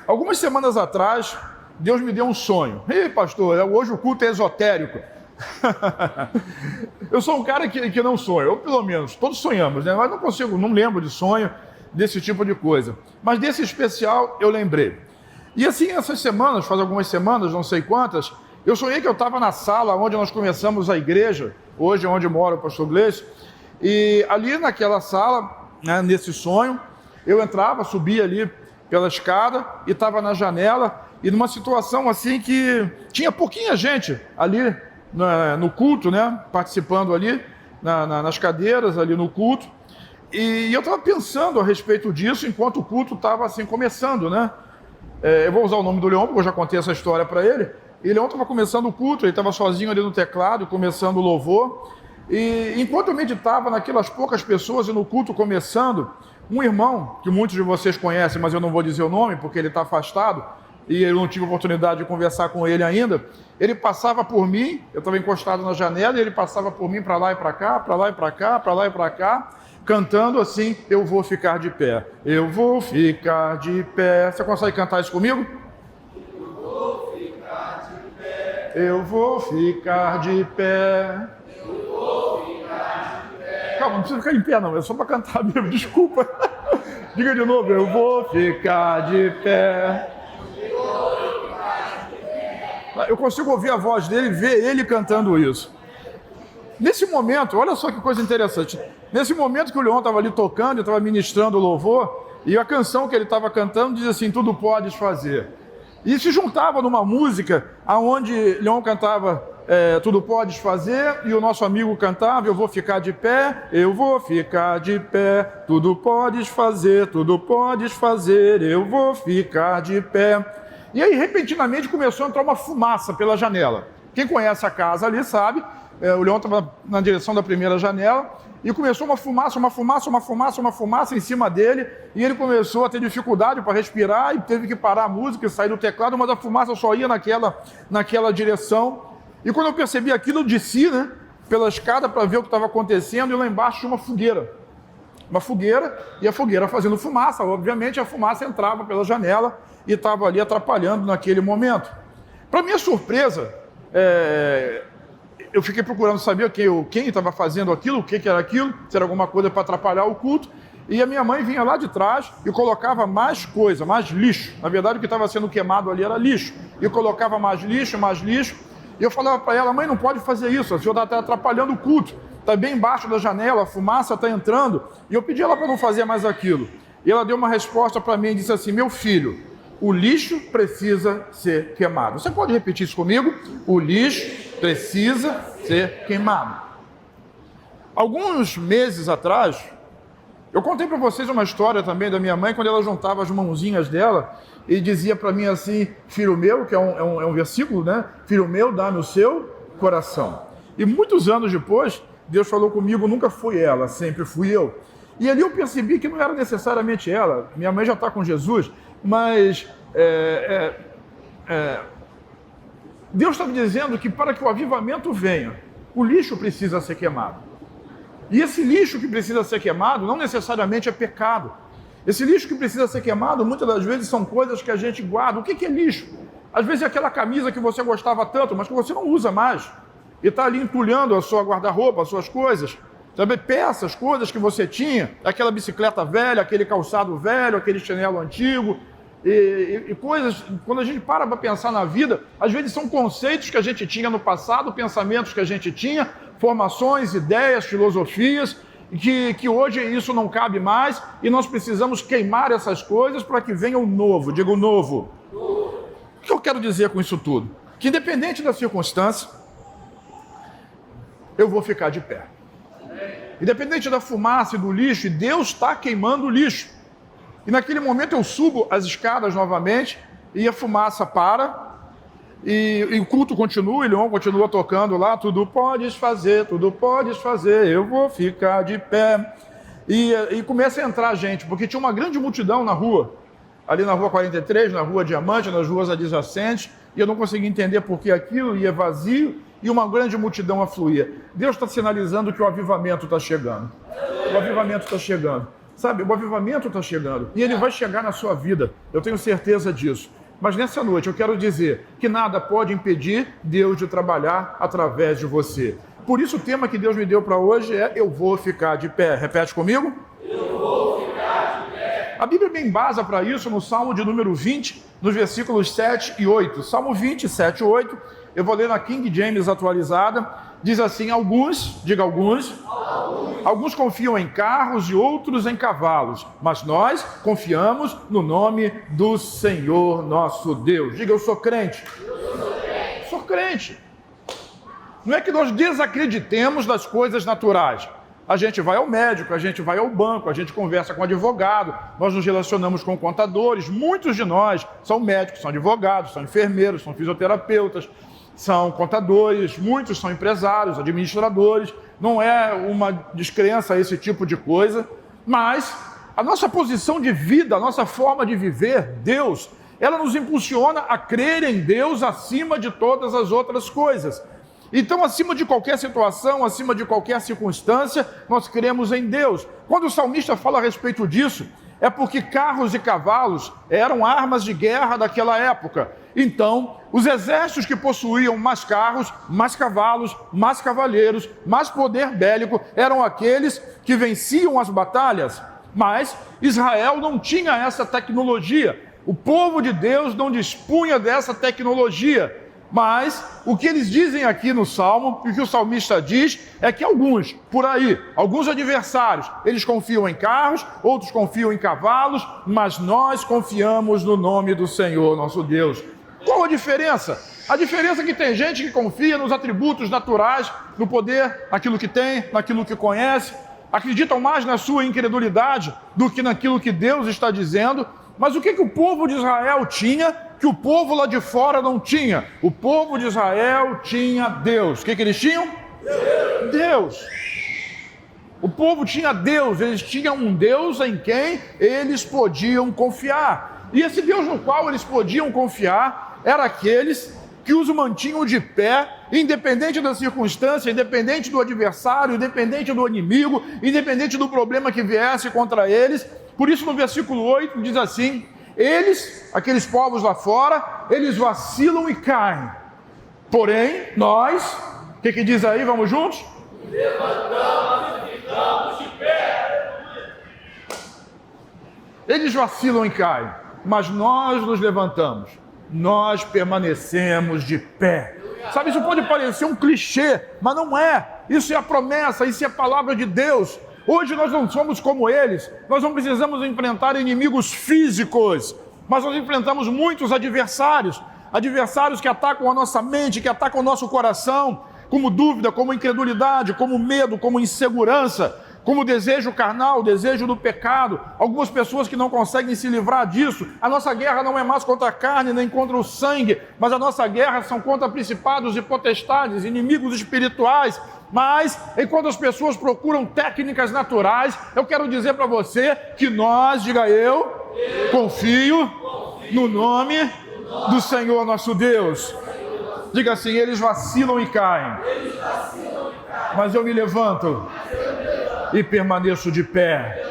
Algumas semanas atrás, Deus me deu um sonho. Ei, pastor, hoje o culto é esotérico. Eu sou um cara que não sonha, ou pelo menos, todos sonhamos, né? Mas não lembro de sonho, desse tipo de coisa. Mas desse especial eu lembrei. E assim, essas semanas, faz algumas semanas, não sei quantas, eu sonhei que eu estava na sala onde nós começamos a igreja, hoje é onde mora o pastor Gleice, e ali naquela sala, né, nesse sonho, eu entrava, subia ali pela escada e estava na janela, e numa situação assim que tinha pouquinha gente ali no culto, né, participando ali nas cadeiras ali no culto, e eu estava pensando a respeito disso enquanto o culto estava assim começando, né? Eu vou usar o nome do Leon, porque eu já contei essa história para ele. E Leon estava começando o culto, ele estava sozinho ali no teclado, começando o louvor. E enquanto eu meditava naquelas poucas pessoas e no culto começando, um irmão, que muitos de vocês conhecem, mas eu não vou dizer o nome, porque ele está afastado, e eu não tive oportunidade de conversar com ele ainda, ele passava por mim, eu estava encostado na janela, e ele passava por mim para lá e para cá, para lá e para cá, para lá e para cá, cantando assim, eu vou ficar de pé, eu vou ficar de pé. Você consegue cantar isso comigo? Eu vou ficar de pé. Eu vou ficar de pé. Eu vou ficar de pé. Calma, não precisa ficar em pé não, é só para cantar mesmo, desculpa. Diga de novo, eu vou ficar de pé. Eu consigo ouvir a voz dele, ver ele cantando isso. Nesse momento, olha só que coisa interessante. Nesse momento que o Leon estava ali tocando, estava ministrando o louvor, e a canção que ele estava cantando diz assim, tudo podes fazer. E se juntava numa música onde Leon cantava tudo podes fazer, e o nosso amigo cantava, eu vou ficar de pé, eu vou ficar de pé, tudo podes fazer, eu vou ficar de pé. E aí, repentinamente, começou a entrar uma fumaça pela janela. Quem conhece a casa ali sabe, o Leon estava na direção da primeira janela, e começou uma fumaça em cima dele, e ele começou a ter dificuldade para respirar, e teve que parar a música e sair do teclado, mas a fumaça só ia naquela direção. E quando eu percebi aquilo, eu desci, né, pela escada para ver o que estava acontecendo, e lá embaixo tinha uma fogueira, e a fogueira fazendo fumaça, obviamente a fumaça entrava pela janela, e estava ali atrapalhando naquele momento. Para minha surpresa, eu fiquei procurando saber quem estava fazendo aquilo, o que era aquilo, se era alguma coisa para atrapalhar o culto, e a minha mãe vinha lá de trás e colocava mais coisa, mais lixo. Na verdade, o que estava sendo queimado ali era lixo, e colocava mais lixo, e eu falava para ela, mãe, não pode fazer isso, a senhora está atrapalhando o culto, está bem embaixo da janela, a fumaça está entrando, e eu pedi ela para não fazer mais aquilo. E ela deu uma resposta para mim e disse assim, meu filho, o lixo precisa ser queimado. Você pode repetir isso comigo? O lixo precisa ser queimado. Alguns meses atrás, eu contei para vocês uma história também da minha mãe, quando ela juntava as mãozinhas dela e dizia para mim assim, filho meu, que é um versículo, né? Filho meu, dá-me o seu coração. E muitos anos depois, Deus falou comigo, nunca foi ela, sempre fui eu. E ali eu percebi que não era necessariamente ela, minha mãe já está com Jesus, mas Deus está dizendo que para que o avivamento venha, o lixo precisa ser queimado. E esse lixo que precisa ser queimado não necessariamente é pecado. Esse lixo que precisa ser queimado, muitas das vezes são coisas que a gente guarda. O que é lixo? Às vezes é aquela camisa que você gostava tanto, mas que você não usa mais. E está ali entulhando a sua guarda-roupa, as suas coisas. Sabe, peças, coisas que você tinha, aquela bicicleta velha, aquele calçado velho, aquele chinelo antigo, e coisas, quando a gente para pensar na vida, às vezes são conceitos que a gente tinha no passado, pensamentos que a gente tinha, formações, ideias, filosofias, que hoje isso não cabe mais, e nós precisamos queimar essas coisas para que venha o novo, diga o novo. O que eu quero dizer com isso tudo? Que independente da circunstância, eu vou ficar de pé. Independente da fumaça e do lixo, Deus está queimando o lixo. E naquele momento eu subo as escadas novamente, e a fumaça para, e o culto continua, e Leon continua tocando lá, tudo podes fazer, eu vou ficar de pé. E começa a entrar gente, porque tinha uma grande multidão na rua, ali na rua 43, na rua Diamante, nas ruas adjacentes, e eu não conseguia entender por que aquilo ia vazio, e uma grande multidão afluía. Deus está sinalizando que o avivamento está chegando. O avivamento está chegando. Sabe, o avivamento está chegando e ele vai chegar na sua vida, eu tenho certeza disso. Mas nessa noite eu quero dizer que nada pode impedir Deus de trabalhar através de você. Por isso o tema que Deus me deu para hoje é Eu Vou Ficar de Pé. Repete comigo. Eu vou ficar de pé. A Bíblia me embasa para isso no Salmo de número 20, nos versículos 7 e 8. Salmo 20, 7 e 8, eu vou ler na King James atualizada, diz assim, alguns confiam em carros e outros em cavalos, mas nós confiamos no nome do Senhor nosso Deus. Diga, eu sou crente. Sou crente. Não é que nós desacreditemos das coisas naturais. A gente vai ao médico, a gente vai ao banco, a gente conversa com advogado, nós nos relacionamos com contadores. Muitos de nós são médicos, são advogados, são enfermeiros, são fisioterapeutas, são contadores, muitos são empresários, administradores. Não é uma descrença esse tipo de coisa, mas a nossa posição de vida, a nossa forma de viver, Deus, ela nos impulsiona a crer em Deus acima de todas as outras coisas. Então, acima de qualquer situação, acima de qualquer circunstância, nós cremos em Deus. Quando o salmista fala a respeito disso, é porque carros e cavalos eram armas de guerra daquela época. Então, os exércitos que possuíam mais carros, mais cavalos, mais cavaleiros, mais poder bélico, eram aqueles que venciam as batalhas. Mas Israel não tinha essa tecnologia. O povo de Deus não dispunha dessa tecnologia. Mas o que eles dizem aqui no Salmo, e o que o salmista diz, é que alguns, por aí, alguns adversários, eles confiam em carros, outros confiam em cavalos, mas nós confiamos no nome do Senhor, nosso Deus. Qual a diferença? A diferença é que tem gente que confia nos atributos naturais, no poder, naquilo que tem, naquilo que conhece, acreditam mais na sua incredulidade do que naquilo que Deus está dizendo. Mas o que o povo de Israel tinha que o povo lá de fora não tinha? O povo de Israel tinha Deus. O que eles tinham? Deus. O povo tinha Deus, eles tinham um Deus em quem eles podiam confiar. E esse Deus no qual eles podiam confiar era aqueles que os mantinham de pé, independente da circunstância, independente do adversário, independente do inimigo, independente do problema que viesse contra eles. Por isso no versículo 8 diz assim, eles, aqueles povos lá fora, eles vacilam e caem. Porém, nós, o que diz aí? Vamos juntos? Levantamos e ficamos de pé. Eles vacilam e caem, mas nós nos levantamos. Nós permanecemos de pé. Sabe, isso pode parecer um clichê, mas não é. Isso é a promessa, isso é a palavra de Deus. Hoje nós não somos como eles, nós não precisamos enfrentar inimigos físicos, mas nós enfrentamos muitos adversários, adversários que atacam a nossa mente, que atacam o nosso coração, como dúvida, como incredulidade, como medo, como insegurança, como desejo carnal, desejo do pecado. Algumas pessoas que não conseguem se livrar disso. A nossa guerra não é mais contra a carne, nem contra o sangue, mas a nossa guerra são contra principados e potestades, inimigos espirituais. Mas, enquanto as pessoas procuram técnicas naturais, eu quero dizer para você que nós, diga eu, confio no nome do Senhor nosso Deus. Diga assim, eles vacilam e caem, mas eu me levanto e permaneço de pé.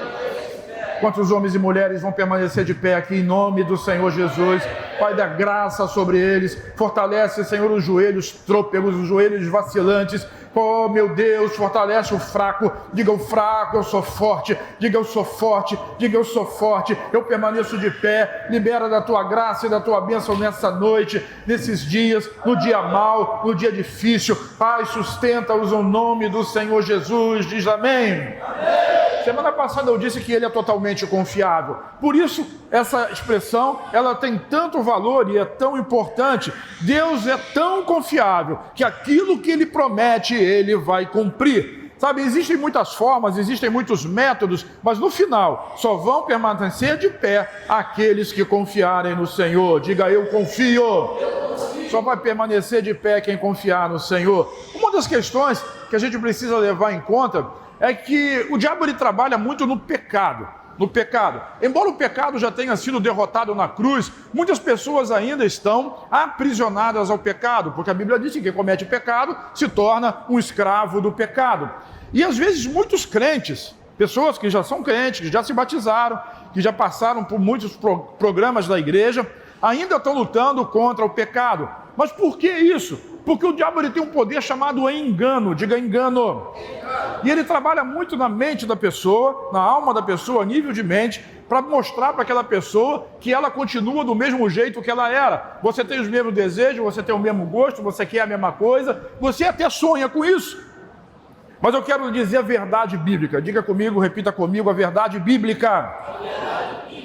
Quantos homens e mulheres vão permanecer de pé aqui em nome do Senhor Jesus? Pai, dá graça sobre eles, fortalece, Senhor, os joelhos trôpegos, os joelhos vacilantes. Oh, meu Deus, fortalece o fraco. Diga o fraco, eu sou forte. Diga eu sou forte. Diga eu sou forte. Eu permaneço de pé. Libera da tua graça e da tua bênção nessa noite, nesses dias, no dia mau, no dia difícil. Pai, sustenta-os no nome do Senhor Jesus. Diz amém. Amém. Semana passada eu disse que ele é totalmente confiável. Por isso, essa expressão, ela tem tanto valor e é tão importante. Deus é tão confiável que aquilo que ele promete, ele vai cumprir. Sabe, existem muitas formas, existem muitos métodos, mas no final, só vão permanecer de pé aqueles que confiarem no Senhor. Diga, eu confio. Só vai permanecer de pé quem confiar no Senhor. Uma das questões que a gente precisa levar em conta é que o diabo ele trabalha muito no pecado. Embora o pecado já tenha sido derrotado na cruz, muitas pessoas ainda estão aprisionadas ao pecado, porque a Bíblia diz que quem comete pecado se torna um escravo do pecado. E às vezes muitos crentes Pessoas que já são crentes, que já se batizaram, que já passaram por muitos programas da igreja, ainda estão lutando contra o pecado. Mas por que isso? Porque o diabo ele tem um poder chamado engano, diga engano. E ele trabalha muito na mente da pessoa, na alma da pessoa, a nível de mente, para mostrar para aquela pessoa que ela continua do mesmo jeito que ela era. Você tem os mesmos desejos, você tem o mesmo gosto, você quer a mesma coisa, você até sonha com isso. Mas eu quero dizer a verdade bíblica. Diga comigo, repita comigo, a verdade bíblica.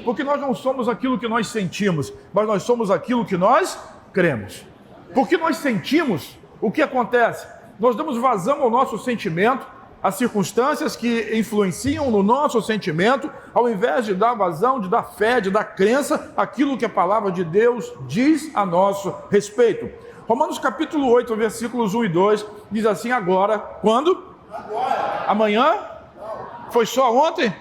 Porque nós não somos aquilo que nós sentimos, mas nós somos aquilo que nós cremos. Porque nós sentimos, o que acontece? Nós damos vazão ao nosso sentimento, às circunstâncias que influenciam no nosso sentimento, ao invés de dar vazão, de dar fé, de dar crença, aquilo que a palavra de Deus diz a nosso respeito. Romanos capítulo 8, versículos 1 e 2, diz assim: agora, quando? Agora. Amanhã? Não. Foi só ontem?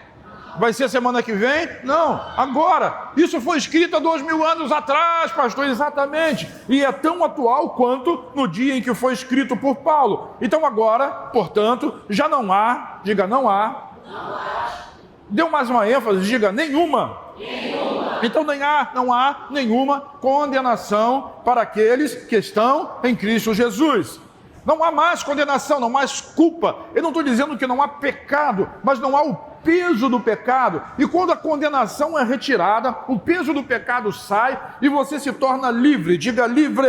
Vai ser semana que vem? Não, agora. Isso foi escrito há 2000 anos atrás, pastor, exatamente. E é tão atual quanto no dia em que foi escrito por Paulo. Então agora, portanto, já não há, diga não há. Deu mais uma ênfase, diga nenhuma. Então não há nenhuma condenação para aqueles que estão em Cristo Jesus. Não há mais condenação, não há mais culpa. Eu não estou dizendo que não há pecado, mas não há o peso do pecado. E quando a condenação é retirada, o peso do pecado sai e você se torna livre. Diga livre.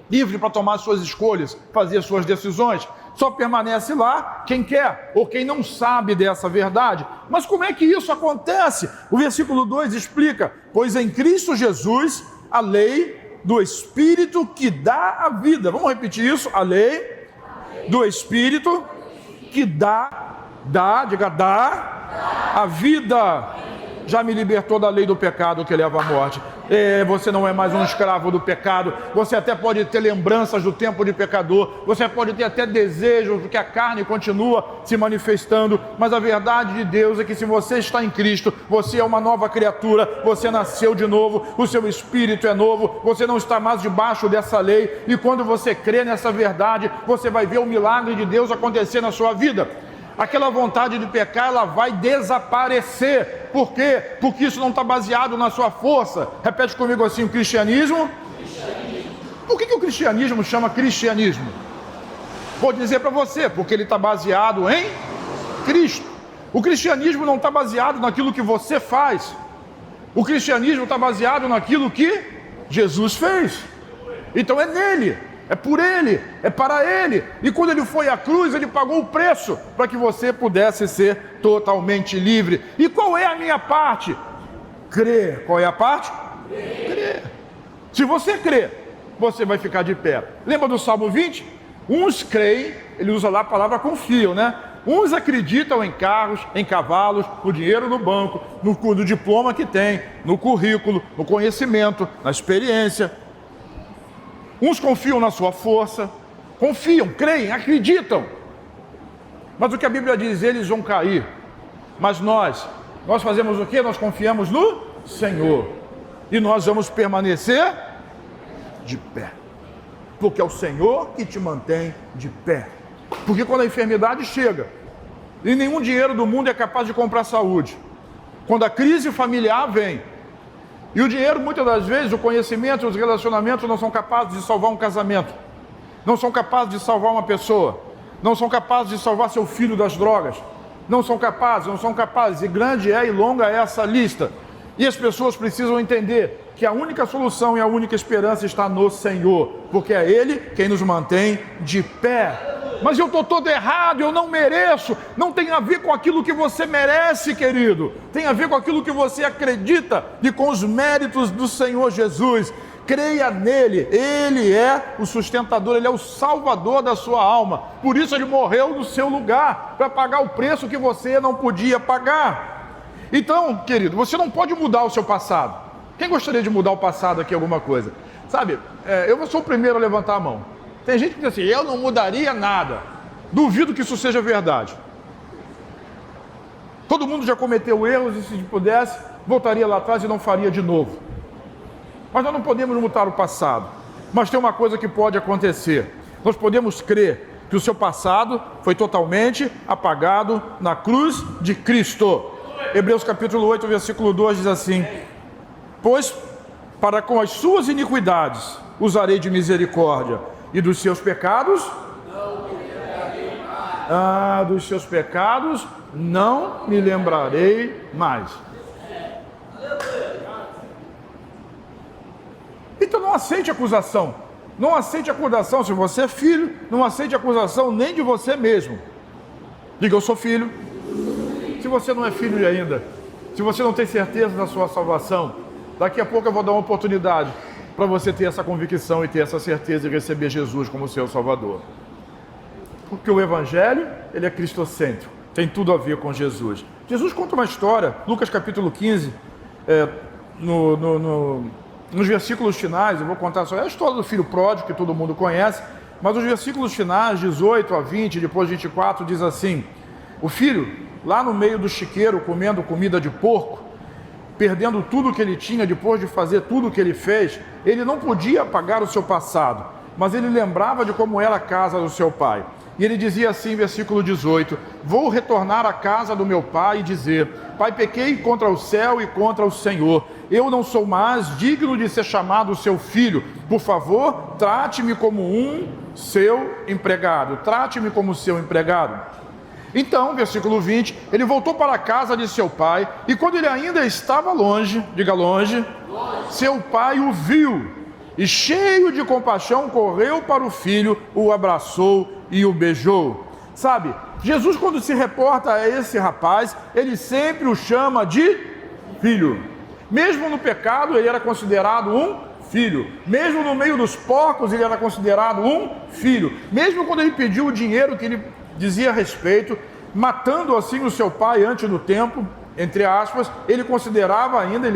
Livre para tomar suas escolhas, fazer suas decisões. Só permanece lá quem quer ou quem não sabe dessa verdade. Mas como é que isso acontece? O versículo 2 explica: pois em Cristo Jesus a lei do Espírito que dá a vida. Vamos repetir isso? A lei do Espírito que dá a vida. Já me libertou da lei do pecado que leva à morte. Você não é mais um escravo do pecado. Você até pode ter lembranças do tempo de pecador. Você pode ter até desejos, porque a carne continua se manifestando. Mas a verdade de Deus é que se você está em Cristo, você é uma nova criatura. Você nasceu de novo. O seu espírito é novo. Você não está mais debaixo dessa lei. E quando você crê nessa verdade, você vai ver o milagre de Deus acontecer na sua vida. Aquela vontade de pecar, ela vai desaparecer. Por quê? Porque isso não está baseado na sua força. Repete comigo assim: o cristianismo. Por que o cristianismo chama cristianismo? Vou dizer para você, porque ele está baseado em Cristo. O cristianismo não está baseado naquilo que você faz. O cristianismo está baseado naquilo que Jesus fez. Então é nele. É por Ele, é para Ele. E quando Ele foi à cruz, Ele pagou o preço para que você pudesse ser totalmente livre. E qual é a minha parte? Crer. Qual é a parte? Crer. Se você crer, você vai ficar de pé. Lembra do Salmo 20? Uns creem, ele usa lá a palavra confiam, né? Uns acreditam em carros, em cavalos, no dinheiro no banco, no diploma que tem, no currículo, no conhecimento, na experiência. Uns confiam na sua força, confiam, creem, acreditam. Mas o que a Bíblia diz, eles vão cair. Mas nós fazemos o quê? Nós confiamos no Senhor. E nós vamos permanecer de pé. Porque é o Senhor que te mantém de pé. Porque quando a enfermidade chega, e nenhum dinheiro do mundo é capaz de comprar saúde. Quando a crise familiar vem, e o dinheiro, muitas das vezes, o conhecimento e os relacionamentos não são capazes de salvar um casamento. Não são capazes de salvar uma pessoa. Não são capazes de salvar seu filho das drogas. Não são capazes. E grande é e longa é essa lista. E as pessoas precisam entender que a única solução e a única esperança está no Senhor. Porque é Ele quem nos mantém de pé. Mas eu estou todo errado, eu não mereço. Não tem a ver com aquilo que você merece, querido. Tem a ver com aquilo que você acredita e com os méritos do Senhor Jesus. Creia nele, Ele é o sustentador, Ele é o salvador da sua alma. Por isso Ele morreu no seu lugar, para pagar o preço que você não podia pagar. Então, querido, você não pode mudar o seu passado. Quem gostaria de mudar o passado aqui, alguma coisa? Sabe, eu sou o primeiro a levantar a mão. Tem gente que diz assim: eu não mudaria nada. Duvido que isso seja verdade. Todo mundo já cometeu erros e se pudesse, voltaria lá atrás e não faria de novo. Mas nós não podemos mudar o passado. Mas tem uma coisa que pode acontecer. Nós podemos crer que o seu passado foi totalmente apagado na cruz de Cristo. Hebreus capítulo 8, versículo 2 diz assim: pois para com as suas iniquidades usarei de misericórdia, e dos seus pecados dos seus pecados não me lembrarei mais. Então não aceite acusação. Não aceite acusação se você é filho. Não aceite acusação nem de você mesmo. Diga: eu sou filho. Se você não é filho ainda, se você não tem certeza da sua salvação, daqui a pouco eu vou dar uma oportunidade para você ter essa convicção e ter essa certeza de receber Jesus como seu Salvador. Porque o Evangelho, ele é cristocêntrico, tem tudo a ver com Jesus. Jesus conta uma história, Lucas capítulo 15, nos versículos finais, eu vou contar só a história do filho pródigo, que todo mundo conhece, mas os versículos finais, 18 a 20, depois 24, diz assim: o filho, lá no meio do chiqueiro, comendo comida de porco, perdendo tudo que ele tinha depois de fazer tudo o que ele fez, ele não podia apagar o seu passado, mas ele lembrava de como era a casa do seu pai. E ele dizia assim, versículo 18: vou retornar à casa do meu pai e dizer: pai, pequei contra o céu e contra o Senhor, eu não sou mais digno de ser chamado seu filho, por favor, trate-me como um seu empregado, trate-me como seu empregado. Então, versículo 20, ele voltou para a casa de seu pai, e quando ele ainda estava longe, diga longe, seu pai o viu, e cheio de compaixão correu para o filho, o abraçou e o beijou. Sabe, Jesus, quando se reporta a esse rapaz, ele sempre o chama de filho. Mesmo no pecado, ele era considerado um filho. Mesmo no meio dos porcos, ele era considerado um filho. Mesmo quando ele pediu o dinheiro que ele dizia a respeito, matando assim o seu pai antes do tempo, entre aspas, ele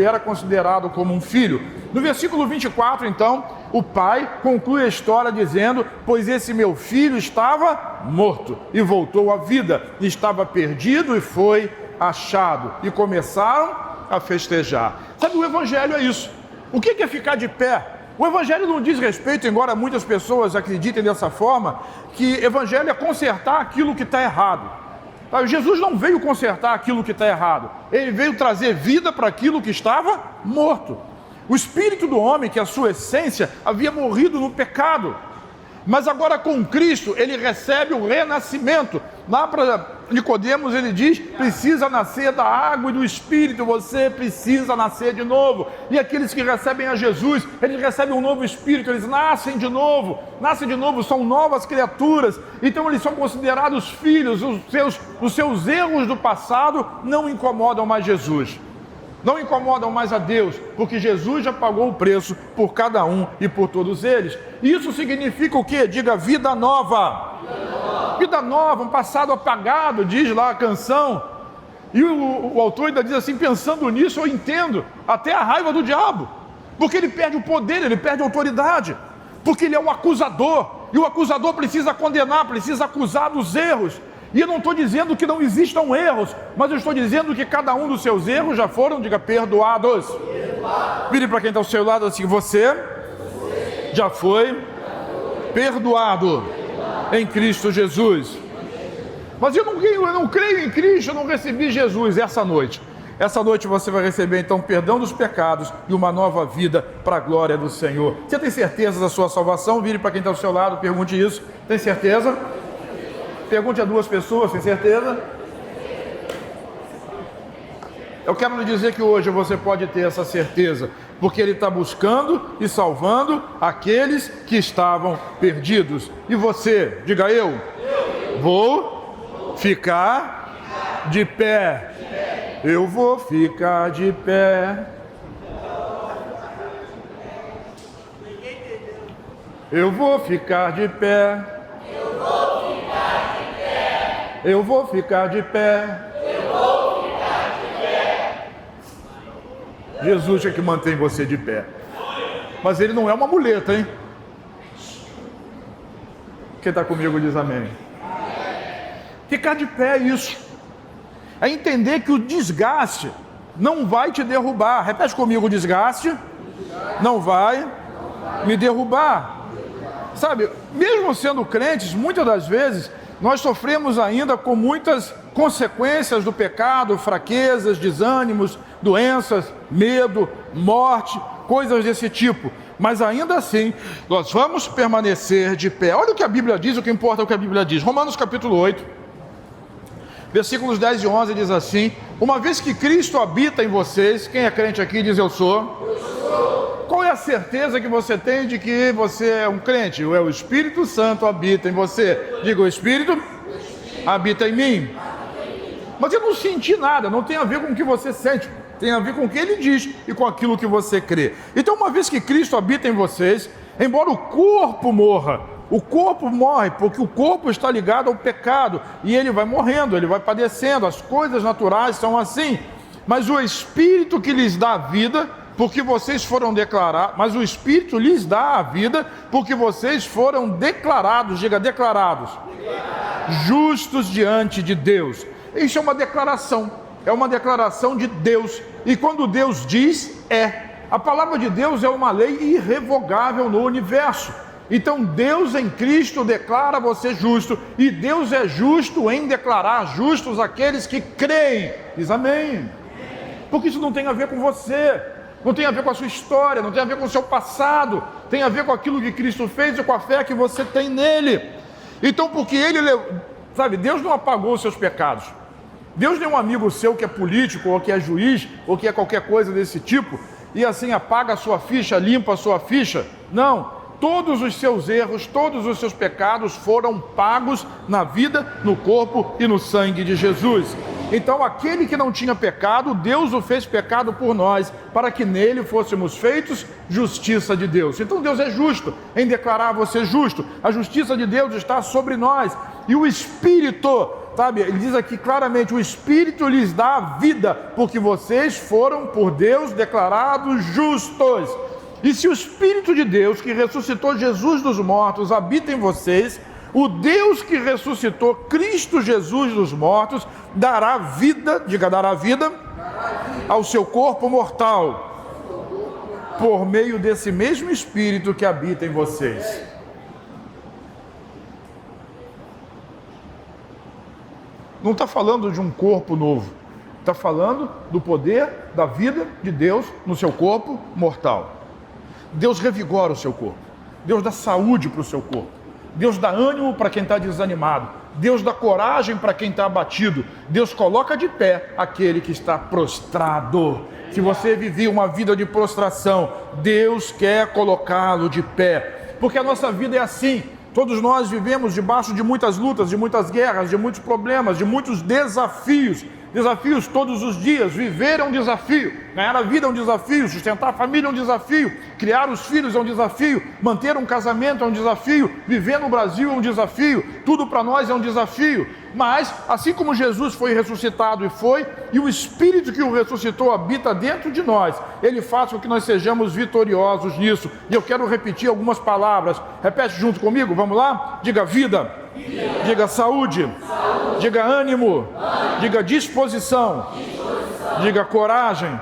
era considerado como um filho. No versículo 24, então, o pai conclui a história dizendo: pois esse meu filho estava morto e voltou à vida, estava perdido e foi achado. E começaram a festejar. Sabe, o Evangelho é isso. O que é ficar de pé? O Evangelho não diz respeito, embora muitas pessoas acreditem dessa forma, que Evangelho é consertar aquilo que está errado. Jesus não veio consertar aquilo que está errado. Ele veio trazer vida para aquilo que estava morto. O espírito do homem, que é a sua essência, havia morrido no pecado. Mas agora com Cristo, ele recebe o renascimento. Lá para Nicodemos ele diz: precisa nascer da água e do Espírito, você precisa nascer de novo. E aqueles que recebem a Jesus, eles recebem um novo Espírito, eles nascem de novo, são novas criaturas. Então eles são considerados filhos. Os seus erros do passado não incomodam mais Jesus, não incomodam mais a Deus, porque Jesus já pagou o preço por cada um e por todos eles. Isso significa o quê? Diga: vida nova. Vida nova, um passado apagado, diz lá a canção. E o autor ainda diz assim: pensando nisso, eu entendo até a raiva do diabo, porque ele perde o poder, ele perde a autoridade, porque ele é o acusador, e o acusador precisa condenar, precisa acusar dos erros. E eu não estou dizendo que não existam erros, mas eu estou dizendo que cada um dos seus erros já foram, diga, perdoados. Vire para quem está ao seu lado assim: você já foi perdoado em Cristo Jesus. Mas eu não creio em Cristo, eu não recebi Jesus. Essa noite você vai receber então perdão dos pecados e uma nova vida para a glória do Senhor. Você tem certeza da sua salvação? Vire para quem está ao seu lado, pergunte isso. Tem certeza? Pergunte a duas pessoas: tem certeza? Eu quero lhe dizer que hoje você pode ter essa certeza, porque Ele está buscando e salvando aqueles que estavam perdidos. E você, diga: eu vou ficar de pé. Eu vou ficar de pé. Eu vou ficar de pé. Eu vou ficar de pé. Jesus é que mantém você de pé. Mas ele não é uma muleta, hein? Quem está comigo diz amém. Ficar de pé é isso. É entender que o desgaste não vai te derrubar. Repete comigo: o desgaste não vai me derrubar. Sabe, mesmo sendo crentes, muitas das vezes, nós sofremos ainda com muitas consequências do pecado, fraquezas, desânimos, doenças, medo, morte, coisas desse tipo. Mas ainda assim, nós vamos permanecer de pé. Olha o que a Bíblia diz, o que importa é o que a Bíblia diz. Romanos capítulo 8, versículos 10 e 11 diz assim: uma vez que Cristo habita em vocês, quem é crente aqui diz eu sou. Qual é a certeza que você tem de que você é um crente? É o Espírito Santo habita em você. Diga, o Espírito habita em mim. Mas eu não senti nada, não tem a ver com o que você sente, tem a ver com o que ele diz e com aquilo que você crê. Então, uma vez que Cristo habita em vocês, embora o corpo morra, o corpo morre porque o corpo está ligado ao pecado e ele vai morrendo, ele vai padecendo, as coisas naturais são assim. Mas o Espírito que lhes dá a vida, porque vocês foram declarados, mas o Espírito lhes dá a vida, porque vocês foram declarados, diga declarados, justos diante de Deus. Isso é uma declaração de Deus, e quando Deus diz, a palavra de Deus é uma lei irrevogável no universo. Então Deus em Cristo declara você justo, e Deus é justo em declarar justos aqueles que creem. Diz amém. Porque isso não tem a ver com você, não tem a ver com a sua história, não tem a ver com o seu passado, tem a ver com aquilo que Cristo fez e com a fé que você tem nele. Então, porque ele, sabe, Deus não apagou os seus pecados. Deus não é um amigo seu que é político, ou que é juiz, ou que é qualquer coisa desse tipo, e assim apaga a sua ficha, limpa a sua ficha. Não, todos os seus erros, todos os seus pecados foram pagos na vida, no corpo e no sangue de Jesus. Então aquele que não tinha pecado, Deus o fez pecado por nós, para que nele fôssemos feitos justiça de Deus. Então Deus é justo em declarar você justo, a justiça de Deus está sobre nós, e o Espírito, sabe, ele diz aqui claramente, o Espírito lhes dá a vida, porque vocês foram por Deus declarados justos. E se o Espírito de Deus, que ressuscitou Jesus dos mortos, habita em vocês, o Deus que ressuscitou Cristo Jesus dos mortos, dará vida, diga, dará vida ao seu corpo mortal, por meio desse mesmo Espírito que habita em vocês. Não está falando de um corpo novo, está falando do poder da vida de Deus no seu corpo mortal. Deus revigora o seu corpo, Deus dá saúde para o seu corpo, Deus dá ânimo para quem está desanimado, Deus dá coragem para quem está abatido, Deus coloca de pé aquele que está prostrado. Se você vivia uma vida de prostração, Deus quer colocá-lo de pé, porque a nossa vida é assim. Todos nós vivemos debaixo de muitas lutas, de muitas guerras, de muitos problemas, de muitos desafios. Desafios todos os dias. Viver é um desafio, ganhar a vida é um desafio, sustentar a família é um desafio, criar os filhos é um desafio, manter um casamento é um desafio, viver no Brasil é um desafio, tudo para nós é um desafio. Mas, assim como Jesus foi ressuscitado e o Espírito que o ressuscitou habita dentro de nós, ele faz com que nós sejamos vitoriosos nisso. E eu quero repetir algumas palavras. Repete junto comigo, vamos lá? Diga vida, diga saúde, diga ânimo, diga disposição, diga coragem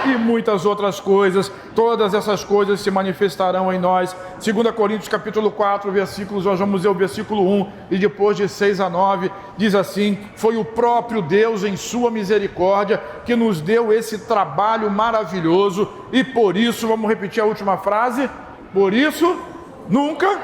e muitas outras coisas. Todas essas coisas se manifestarão em nós. 2 Coríntios capítulo 4, versículos, nós vamos ler o versículo 1 e depois de 6 a 9, diz assim: foi o próprio Deus em sua misericórdia que nos deu esse trabalho maravilhoso, e por isso, vamos repetir a última frase, por isso nunca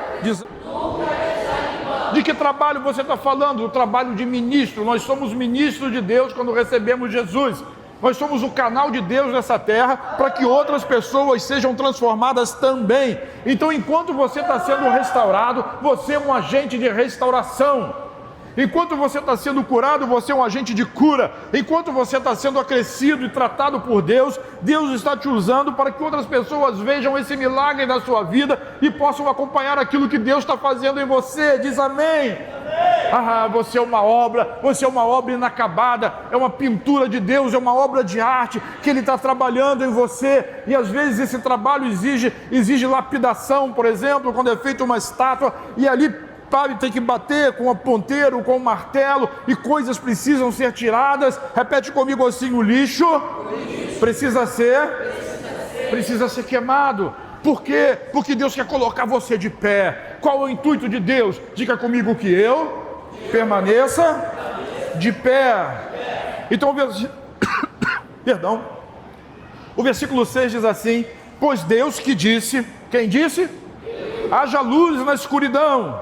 de que trabalho você está falando? O trabalho de ministro. Nós somos ministros de Deus quando recebemos Jesus. Nós somos o canal de Deus nessa terra para que outras pessoas sejam transformadas também. Então, enquanto você está sendo restaurado, você é um agente de restauração. Enquanto você está sendo curado, você é um agente de cura. Enquanto você está sendo acrescido e tratado por Deus, Deus está te usando para que outras pessoas vejam esse milagre na sua vida e possam acompanhar aquilo que Deus está fazendo em você. Diz amém. Ah, você é uma obra inacabada, é uma pintura de Deus, é uma obra de arte que Ele está trabalhando em você, e às vezes esse trabalho exige lapidação, por exemplo, quando é feita uma estátua, e ali tem que bater com o ponteiro, com o martelo, e coisas precisam ser tiradas. Repete comigo assim: o lixo precisa ser queimado. Por quê? Porque Deus quer colocar você de pé. Qual é o intuito de Deus? Diga comigo que eu permaneça de pé. Então, perdão. O versículo 6 diz assim: pois Deus que disse, quem disse? Haja luz na escuridão.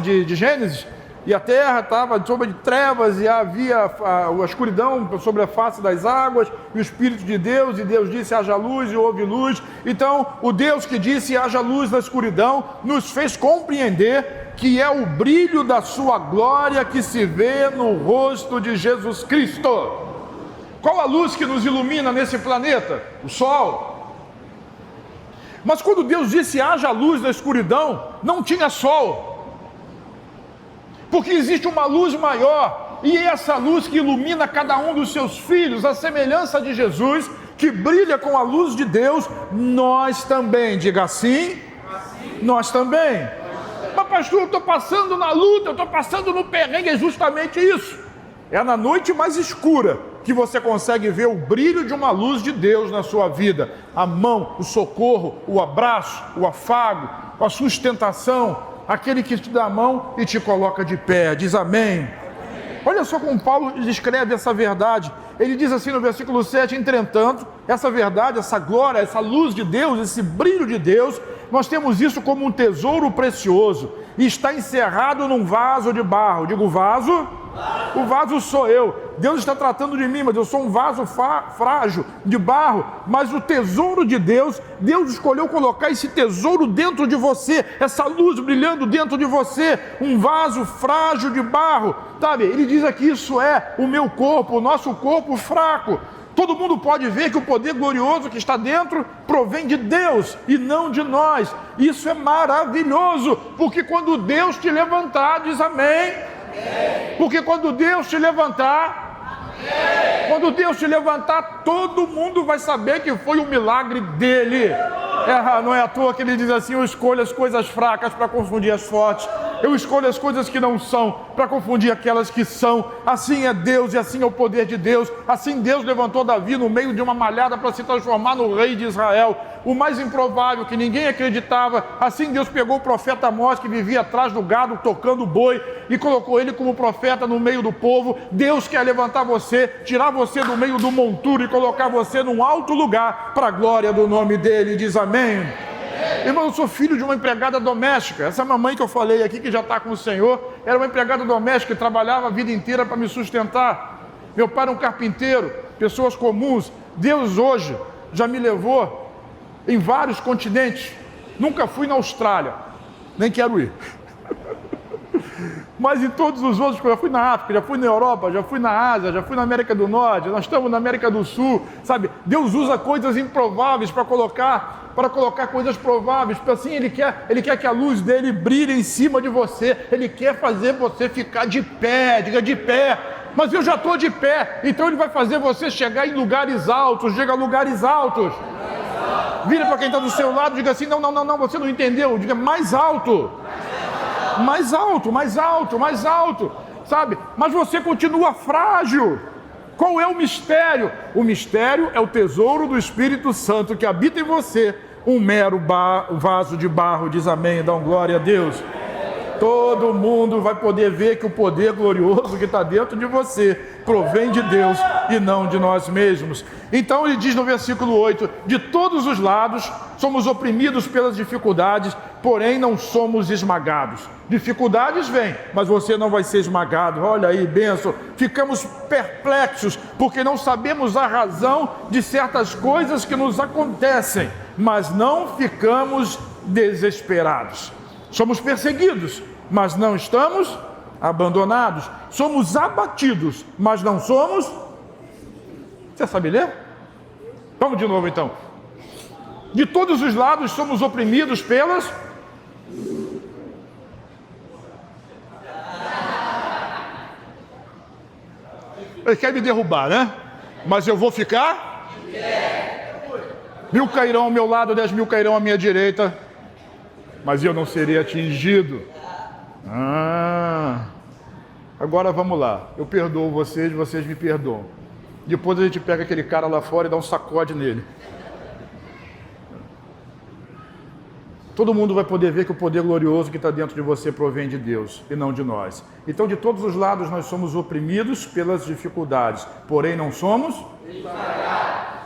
De Gênesis. E a terra estava sobre trevas, e havia a escuridão sobre a face das águas, e o Espírito de Deus, e Deus disse: haja luz, e houve luz. Então, o Deus que disse: haja luz na escuridão, nos fez compreender que é o brilho da sua glória que se vê no rosto de Jesus Cristo. Qual a luz que nos ilumina nesse planeta? O sol. Mas quando Deus disse: haja luz na escuridão, não tinha sol. Porque existe uma luz maior, e essa luz que ilumina cada um dos seus filhos, a semelhança de Jesus, que brilha com a luz de Deus, nós também, diga assim, nós também. Mas pastor, eu estou passando na luta, eu estou passando no perrengue, é justamente isso. É na noite mais escura que você consegue ver o brilho de uma luz de Deus na sua vida. A mão, o socorro, o abraço, o afago, a sustentação, aquele que te dá a mão e te coloca de pé. Diz amém. Olha só como Paulo descreve essa verdade. Ele diz assim no versículo 7: entretanto, essa verdade, essa glória, essa luz de Deus, esse brilho de Deus, nós temos isso como um tesouro precioso, e está encerrado num vaso de barro. Digo vaso, o vaso sou eu. Deus está tratando de mim, mas eu sou um vaso frágil, de barro. Mas o tesouro de Deus, Deus escolheu colocar esse tesouro dentro de você, essa luz brilhando dentro de você, um vaso frágil de barro, sabe? Ele diz aqui: isso é o meu corpo, o nosso corpo fraco. Todo mundo pode ver que o poder glorioso que está dentro provém de Deus e não de nós. Isso é maravilhoso, porque quando Deus te levantar, diz amém. Porque quando Deus te levantar, quando Deus te levantar, todo mundo vai saber que foi um milagre dele. Não é à toa que ele diz assim: eu escolho as coisas fracas para confundir as fortes, eu escolho as coisas que não são para confundir aquelas que são. Assim é Deus e assim é o poder de Deus. Assim Deus levantou Davi no meio de uma malhada para se transformar no rei de Israel, o mais improvável, que ninguém acreditava. Assim Deus pegou o profeta Amós, que vivia atrás do gado tocando boi, e colocou ele como profeta no meio do povo. Deus quer levantar você, tirar você do meio do monturo e colocar você num alto lugar para a glória do nome dele. Diz amém. Irmão, eu sou filho de uma empregada doméstica. Essa mamãe que eu falei aqui, que já está com o Senhor, era uma empregada doméstica que trabalhava a vida inteira para me sustentar. Meu pai era um carpinteiro, pessoas comuns. Deus hoje já me levou em vários continentes. Nunca fui na Austrália, nem quero ir. Mas em todos os outros, eu já fui na África, já fui na Europa, já fui na Ásia, já fui na América do Norte, nós estamos na América do Sul, sabe? Deus usa coisas improváveis para colocar coisas prováveis, porque assim Ele quer que a luz dele brilhe em cima de você, Ele quer fazer você ficar de pé, diga de pé. Mas eu já estou de pé, então Ele vai fazer você chegar em lugares altos. Diga lugares altos. Vira para quem está do seu lado, diga assim: não, você não entendeu, diga mais alto. Mais alto, mais alto, mais alto, sabe? Mas você continua frágil. Qual é o mistério? O mistério é o tesouro do Espírito Santo que habita em você, um mero vaso de barro. Diz amém, dá glória a Deus. Todo mundo vai poder ver que o poder glorioso que está dentro de você provém de Deus e não de nós mesmos. Então ele diz no versículo 8: de todos os lados somos oprimidos pelas dificuldades, porém não somos esmagados. Dificuldades vêm, mas você não vai ser esmagado. Olha aí, bênção. Ficamos perplexos porque não sabemos a razão de certas coisas que nos acontecem, mas não ficamos desesperados. Somos perseguidos, mas não estamos abandonados. Somos abatidos, mas não somos... Você sabe ler? Vamos de novo então. De todos os lados somos oprimidos pelas... Ele quer me derrubar, né? Mas eu vou ficar... 1000 cairão ao meu lado, 10.000 cairão à minha direita, mas eu não serei atingido. Agora vamos lá. Eu perdoo vocês, vocês me perdoam. Depois a gente pega aquele cara lá fora e dá um sacode nele. todo mundo vai poder ver que o poder glorioso que está dentro de você provém de Deus e não de nós. Então, de todos os lados, nós somos oprimidos pelas dificuldades, porém não somos.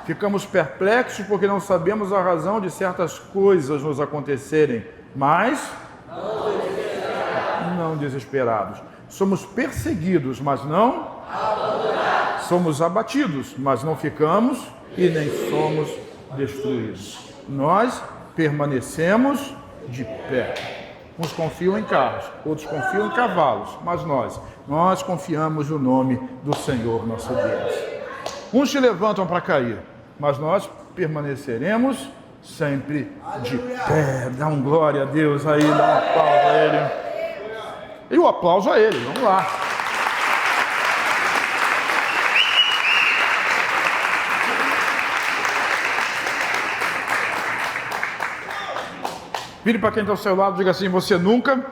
Ficamos perplexos porque não sabemos a razão de certas coisas nos acontecerem, mas não desesperados. Somos perseguidos, mas não abandonados. Somos abatidos, mas não ficamos e nem somos destruídos. Nós permanecemos de pé. Uns confiam em carros, outros confiam em cavalos, mas nós confiamos no nome do Senhor nosso Deus. Uns se levantam para cair, mas nós permaneceremos sempre de pé. Dá um glória a Deus aí, dá um aplauso a Ele. E o aplauso a Ele, vamos lá. Vire para quem está ao seu lado e diga assim: você nunca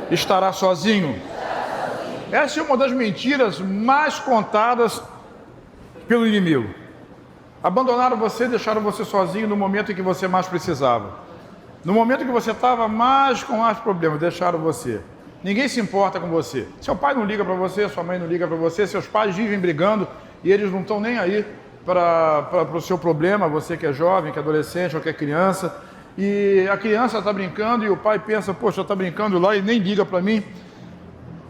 estará sozinho. Essa é uma das mentiras mais contadas pelo inimigo. Abandonaram você, deixaram você sozinho no momento em que você mais precisava. No momento em que você estava com mais problemas, deixaram você. Ninguém se importa com você. Seu pai não liga para você, sua mãe não liga para você, seus pais vivem brigando e eles não estão nem aí para o seu problema, você que é jovem, que é adolescente ou que é criança. E a criança está brincando e o pai pensa: poxa, está brincando lá e nem liga para mim.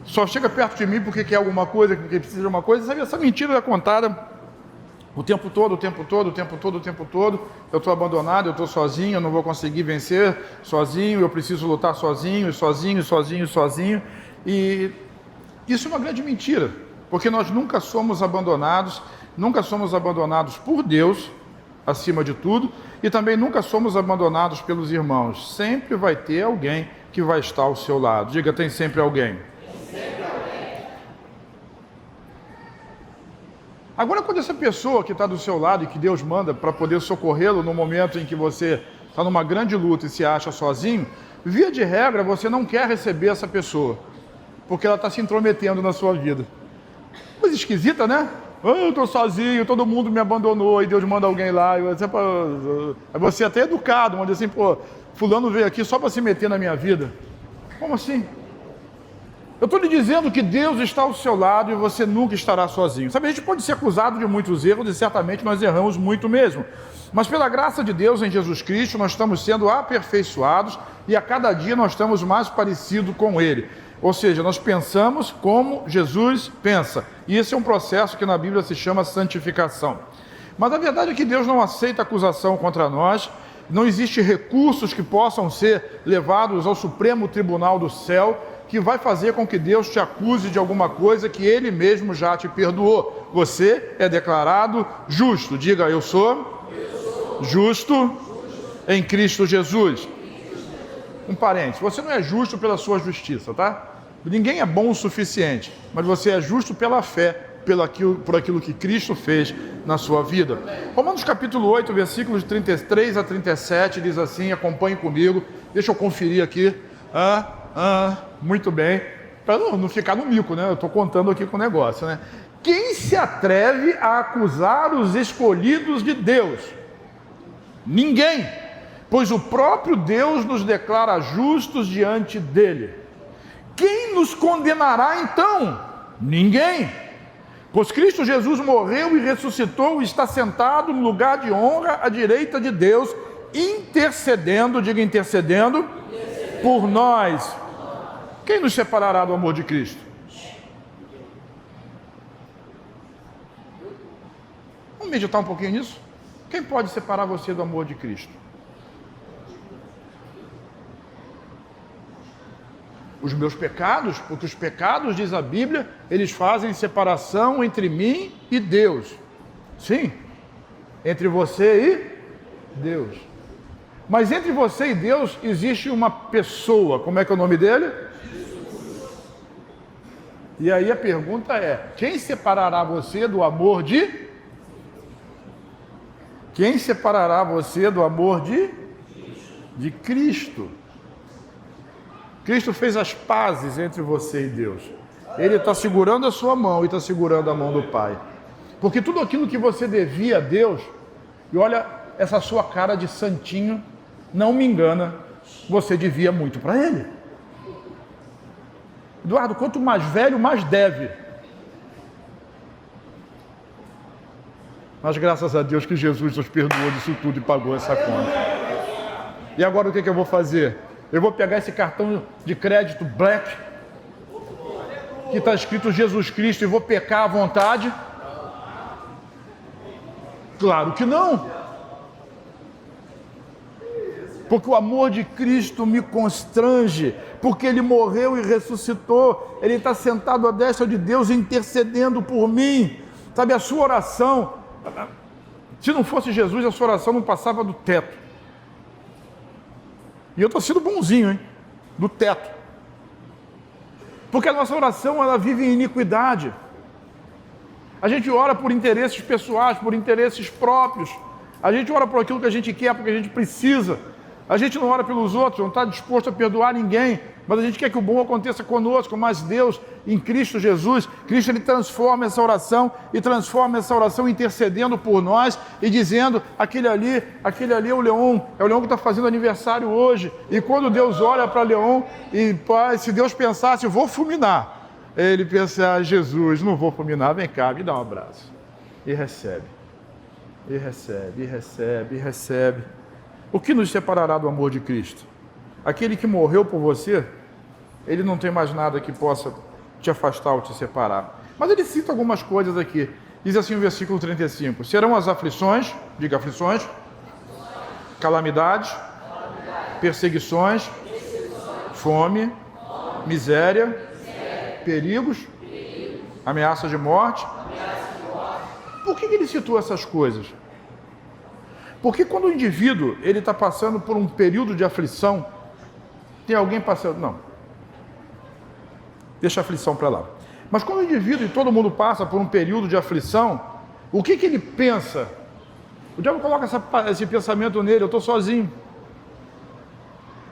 Só chega perto de mim porque quer alguma coisa, porque precisa de uma coisa. Sabe, essa mentira é contada o tempo todo. Eu estou abandonado, eu estou sozinho, eu não vou conseguir vencer sozinho, eu preciso lutar sozinho. E isso é uma grande mentira, porque nós nunca somos abandonados por Deus, acima de tudo, e também nunca somos abandonados pelos irmãos. Sempre vai ter alguém que vai estar ao seu lado. Diga: tem sempre alguém. Agora, quando essa pessoa que está do seu lado e que Deus manda para poder socorrê-lo no momento em que você está numa grande luta e se acha sozinho, via de regra, você não quer receber essa pessoa, porque ela está se intrometendo na sua vida. Coisa esquisita, né? Eu estou sozinho, todo mundo me abandonou e Deus manda alguém lá. Você é até educado, mas assim, fulano veio aqui só para se meter na minha vida. Como assim? Eu estou lhe dizendo que Deus está ao seu lado e você nunca estará sozinho. Sabe, a gente pode ser acusado de muitos erros e certamente nós erramos muito mesmo. Mas pela graça de Deus em Jesus Cristo, nós estamos sendo aperfeiçoados e a cada dia nós estamos mais parecidos com Ele. Ou seja, nós pensamos como Jesus pensa. E esse é um processo que na Bíblia se chama santificação. Mas a verdade é que Deus não aceita acusação contra nós. Não existe recursos que possam ser levados ao Supremo Tribunal do Céu que vai fazer com que Deus te acuse de alguma coisa que Ele mesmo já te perdoou. Você é declarado justo. Diga: eu sou justo em Cristo Jesus. Um parênteses: você não é justo pela sua justiça, tá? Ninguém é bom o suficiente, mas você é justo pela fé, por aquilo que Cristo fez na sua vida. Romanos capítulo 8, versículos de 33 a 37, diz assim, acompanhe comigo, deixa eu conferir aqui. Muito bem, para não ficar no mico, né? Eu estou contando aqui com o negócio, né? Quem se atreve a acusar os escolhidos de Deus? Ninguém, pois o próprio Deus nos declara justos diante dele. Quem nos condenará então? Ninguém. Pois Cristo Jesus morreu e ressuscitou e está sentado no lugar de honra à direita de Deus, intercedendo, diga intercedendo, por nós. Quem nos separará do amor de Cristo? Vamos meditar um pouquinho nisso? Quem pode separar você do amor de Cristo? Os meus pecados, porque os pecados, diz a Bíblia, eles fazem separação entre mim e Deus. Sim, entre você e Deus. Mas entre você e Deus existe uma pessoa. Como é que é o nome dele? Jesus. E aí a pergunta é: quem separará você do amor de? Quem separará você do amor de Cristo? Cristo fez as pazes entre você e Deus. Ele está segurando a sua mão e está segurando a mão do Pai. Porque tudo aquilo que você devia a Deus, e olha essa sua cara de santinho, não me engana, você devia muito para ele. Eduardo, quanto mais velho, mais deve. Mas graças a Deus que Jesus nos perdoou disso tudo e pagou essa conta. E agora o que eu vou fazer? Eu vou pegar esse cartão de crédito Black, que está escrito Jesus Cristo, e vou pecar à vontade? Claro que não. Porque o amor de Cristo me constrange, porque Ele morreu e ressuscitou, Ele está sentado à destra de Deus intercedendo por mim. Sabe, a sua oração, se não fosse Jesus, a sua oração não passava do teto. E eu estou sendo bonzinho, hein? Do teto. Porque a nossa oração, ela vive em iniquidade. A gente ora por interesses pessoais, por interesses próprios. A gente ora por aquilo que a gente quer, porque a gente precisa. A gente não ora pelos outros, não está disposto a perdoar ninguém, mas a gente quer que o bom aconteça conosco. Mas Deus, em Cristo Jesus, Cristo, Ele transforma essa oração e transforma essa oração intercedendo por nós e dizendo, aquele ali é o Leon que está fazendo aniversário hoje. E quando Deus olha para Leon, e se Deus pensasse, eu vou fulminar, Ele pensa, Jesus, não vou fulminar, vem cá, me dá um abraço. E recebe, e recebe, e recebe, e recebe. O que nos separará do amor de Cristo? Aquele que morreu por você, ele não tem mais nada que possa te afastar ou te separar. Mas ele cita algumas coisas aqui. Diz assim o versículo 35. Serão as aflições, diga aflições, calamidades, perseguições, fome, miséria, perigos, ameaças de morte. Por que ele citou essas coisas? Porque quando o indivíduo ele está passando por um período de aflição, tem alguém passando... Não. Deixa a aflição para lá. Mas quando o indivíduo e todo mundo passa por um período de aflição, o que ele pensa? O diabo coloca esse pensamento nele, eu estou sozinho.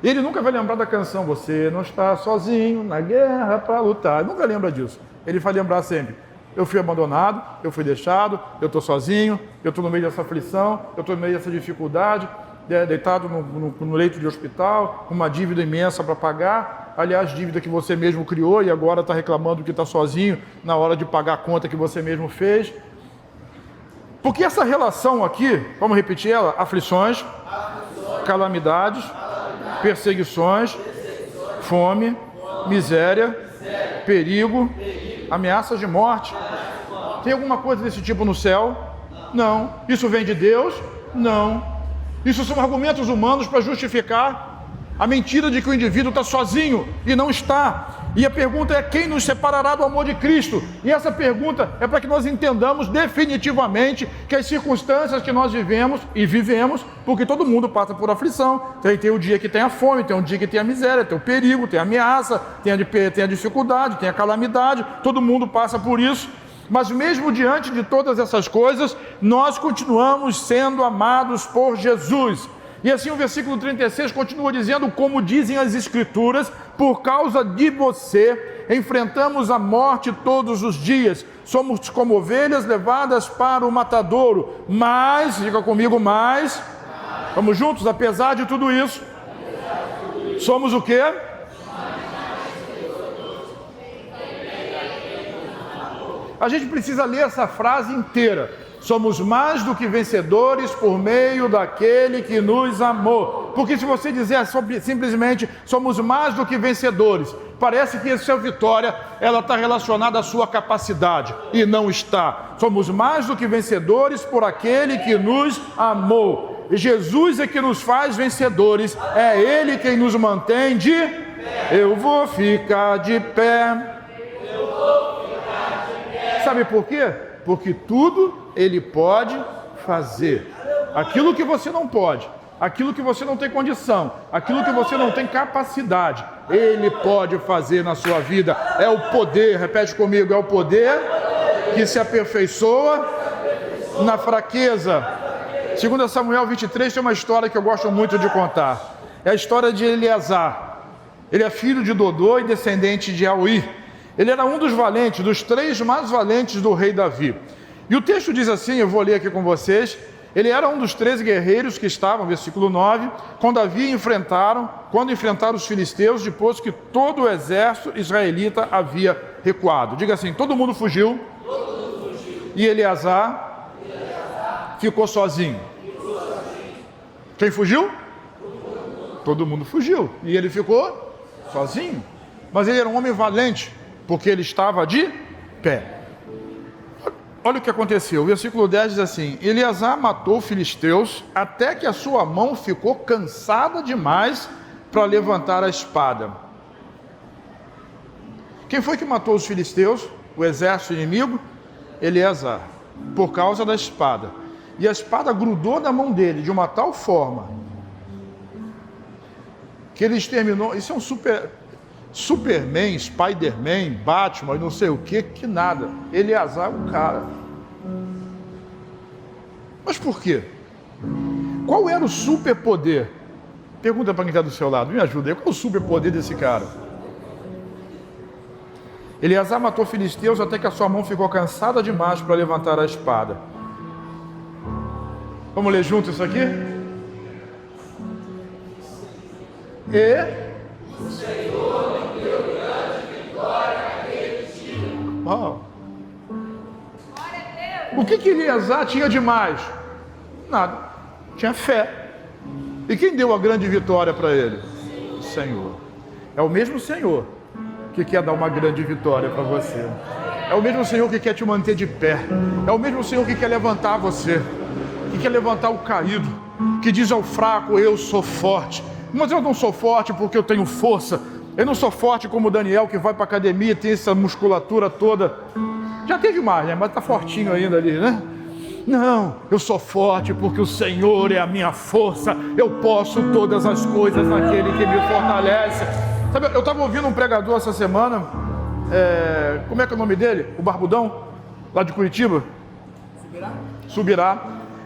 Ele nunca vai lembrar da canção, você não está sozinho na guerra para lutar. Ele nunca lembra disso. Ele vai lembrar sempre. Eu fui abandonado, eu fui deixado, eu estou sozinho, eu estou no meio dessa aflição, eu estou no meio dessa dificuldade, deitado no leito de hospital, com uma dívida imensa para pagar, aliás, dívida que você mesmo criou e agora está reclamando que está sozinho na hora de pagar a conta que você mesmo fez. Porque essa relação aqui, vamos repetir ela, aflições, calamidades, perseguições, fome, miséria, perigo, ameaças de morte. Tem alguma coisa desse tipo no céu? Não. Isso vem de Deus? Não. Isso são argumentos humanos para justificar a mentira de que o indivíduo está sozinho e não está. E a pergunta é: quem nos separará do amor de Cristo? E essa pergunta é para que nós entendamos definitivamente que as circunstâncias que nós vivemos, porque todo mundo passa por aflição, tem o dia que tem a fome, tem o dia que tem a miséria, tem o perigo, tem a ameaça, tem a dificuldade, tem a calamidade, todo mundo passa por isso. Mas mesmo diante de todas essas coisas, nós continuamos sendo amados por Jesus. E assim o versículo 36 continua dizendo, como dizem as Escrituras, por causa de você, enfrentamos a morte todos os dias. Somos como ovelhas levadas para o matadouro. Mas, diga comigo, mas, vamos juntos, apesar de tudo isso, somos o quê? A gente precisa ler essa frase inteira. Somos mais do que vencedores por meio daquele que nos amou. Porque se você dizer simplesmente somos mais do que vencedores, parece que essa vitória ela está relacionada à sua capacidade. E não está. Somos mais do que vencedores por aquele que nos amou. E Jesus é que nos faz vencedores. É Ele quem nos mantém de pé. Eu vou ficar de pé. Sabe por quê? Porque tudo Ele pode fazer. Aquilo que você não pode, aquilo que você não tem condição, aquilo que você não tem capacidade, Ele pode fazer na sua vida. É o poder, repete comigo, é o poder que se aperfeiçoa na fraqueza. 2 Samuel 23 tem uma história que eu gosto muito de contar. É a história de Eleazar. Ele é filho de Dodô e descendente de Auí. Ele era um dos valentes, dos 3 mais valentes do rei Davi. E o texto diz assim, eu vou ler aqui com vocês, Ele era um dos 13 guerreiros que estavam, versículo 9, quando enfrentaram os filisteus, depois que todo o exército israelita havia recuado. Diga assim, todo mundo fugiu. E Eleazar ficou sozinho. Quem fugiu? Todo mundo fugiu. E ele ficou sozinho. Mas ele era um homem valente, porque ele estava de pé. Olha o que aconteceu. O versículo 10 diz assim: Eleazar matou filisteus até que a sua mão ficou cansada demais para levantar a espada. Quem foi que matou os filisteus? O exército inimigo? Eleazar, por causa da espada. E a espada grudou na mão dele de uma tal forma que ele exterminou. Isso é um Superman, Spider-Man, Batman, não sei o que nada. Eleazar é um cara. Mas por quê? Qual era o superpoder? Pergunta para quem está do seu lado, me ajuda aí. Qual é o superpoder desse cara? Eleazar matou filisteus até que a sua mão ficou cansada demais para levantar a espada. Vamos ler junto isso aqui? O Senhor lhe deu grande vitória naquele dia. Uau. O que Eleazar tinha demais? Nada. Tinha fé. E quem deu a grande vitória para ele? O Senhor. É o mesmo Senhor que quer dar uma grande vitória para você. É o mesmo Senhor que quer te manter de pé. É o mesmo Senhor que quer levantar você, que quer levantar o caído, que diz ao fraco, eu sou forte. Mas eu não sou forte porque eu tenho força. Eu não sou forte como o Daniel, que vai para a academia e tem essa musculatura toda. Já teve mais, né? Mas está fortinho ainda ali, né? Não, eu sou forte porque o Senhor é a minha força. Eu posso todas as coisas naquele que me fortalece. Sabe, eu estava ouvindo um pregador essa semana, como é que é o nome dele? O Barbudão, lá de Curitiba? Subirá.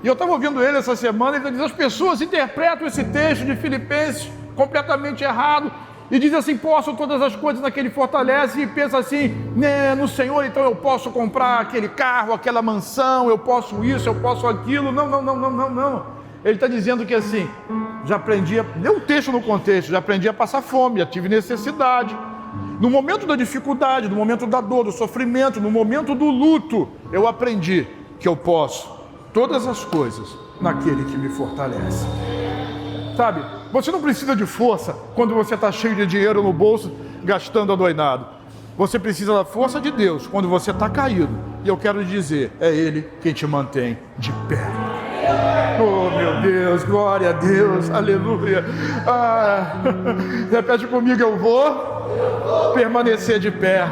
E eu estava ouvindo ele essa semana, ele diz, as pessoas interpretam esse texto de Filipenses completamente errado, e diz assim, posso todas as coisas naquele fortalece, e pensa assim, né, no Senhor, então eu posso comprar aquele carro, aquela mansão, eu posso isso, eu posso aquilo. Não. Ele está dizendo que assim, já aprendi, deu um texto no contexto, já aprendi a passar fome, já tive necessidade. No momento da dificuldade, no momento da dor, do sofrimento, no momento do luto, eu aprendi que eu posso todas as coisas naquele que me fortalece. Sabe, você não precisa de força quando você está cheio de dinheiro no bolso, gastando adoidado. Você precisa da força de Deus quando você está caído. E eu quero dizer, é Ele quem te mantém de pé. Oh meu Deus, glória a Deus, aleluia. Repete comigo, eu vou permanecer de pé.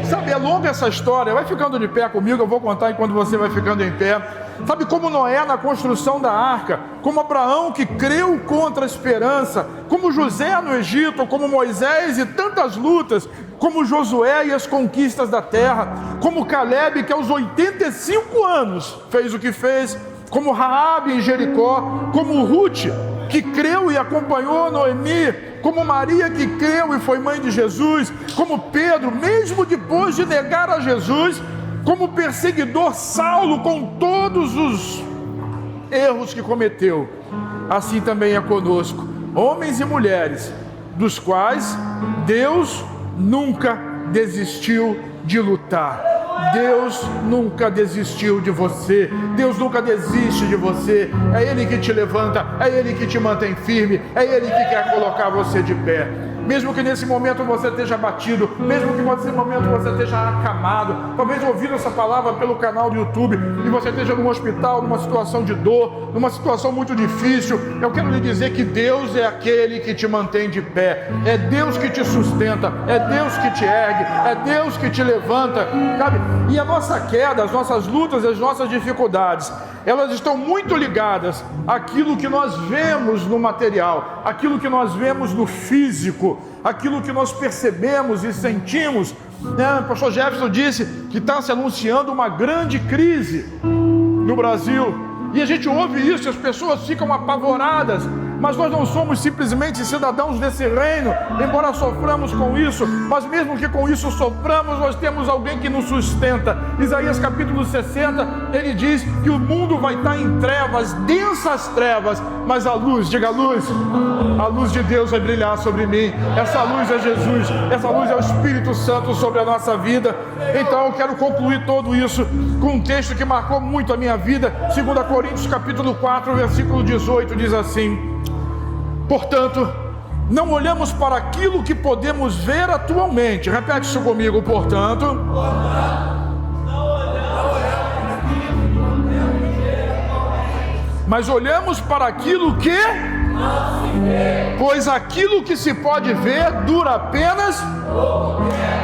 Sabe, é longa essa história, vai ficando de pé comigo, eu vou contar enquanto você vai ficando em pé. Sabe, como Noé na construção da arca, como Abraão que creu contra a esperança, como José no Egito, como Moisés e tantas lutas, como Josué e as conquistas da terra, como Caleb que aos 85 anos fez o que fez, como Raabe em Jericó, como Ruth que creu e acompanhou Noemi, como Maria que creu e foi mãe de Jesus, como Pedro, mesmo depois de negar a Jesus, como perseguidor Saulo, com todos os erros que cometeu, assim também é conosco, homens e mulheres, dos quais Deus nunca desistiu de lutar. Deus nunca desistiu de você, Deus nunca desiste de você, é Ele que te levanta, é Ele que te mantém firme, é Ele que quer colocar você de pé. Mesmo que nesse momento você esteja abatido, mesmo que nesse momento você esteja acamado, talvez ouvindo essa palavra pelo canal do YouTube, e você esteja num hospital, numa situação de dor, numa situação muito difícil, eu quero lhe dizer que Deus é aquele que te mantém de pé, é Deus que te sustenta, é Deus que te ergue, é Deus que te levanta, sabe? E a nossa queda, as nossas lutas, as nossas dificuldades, elas estão muito ligadas àquilo que nós vemos no material, aquilo que nós vemos no físico, aquilo que nós percebemos e sentimos. O pastor Jefferson disse que está se anunciando uma grande crise no Brasil, e a gente ouve isso, as pessoas ficam apavoradas, mas nós não somos simplesmente cidadãos desse reino, embora soframos com isso, mas mesmo que com isso soframos, nós temos alguém que nos sustenta. Isaías capítulo 60 ele diz que o mundo vai estar em trevas, densas trevas, mas a luz, diga a luz de Deus vai brilhar sobre mim. Essa luz é Jesus, essa luz é o Espírito Santo sobre a nossa vida. Então eu quero concluir tudo isso com um texto que marcou muito a minha vida. 2 Coríntios capítulo 4, versículo 18, diz assim: portanto, não olhamos para aquilo que podemos ver atualmente. Repete isso comigo, portanto. Mas olhamos para aquilo que não se vê. Pois aquilo que se pode ver dura apenas,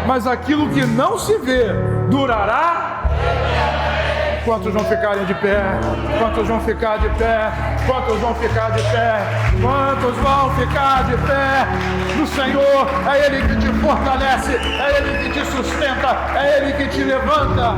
mas aquilo que não se vê durará. Quantos vão ficarem de pé? Quantos vão ficar de pé? Quantos vão ficar de pé? Quantos vão ficar de pé? No Senhor, é Ele que te fortalece, é Ele que te sustenta, é Ele que te levanta.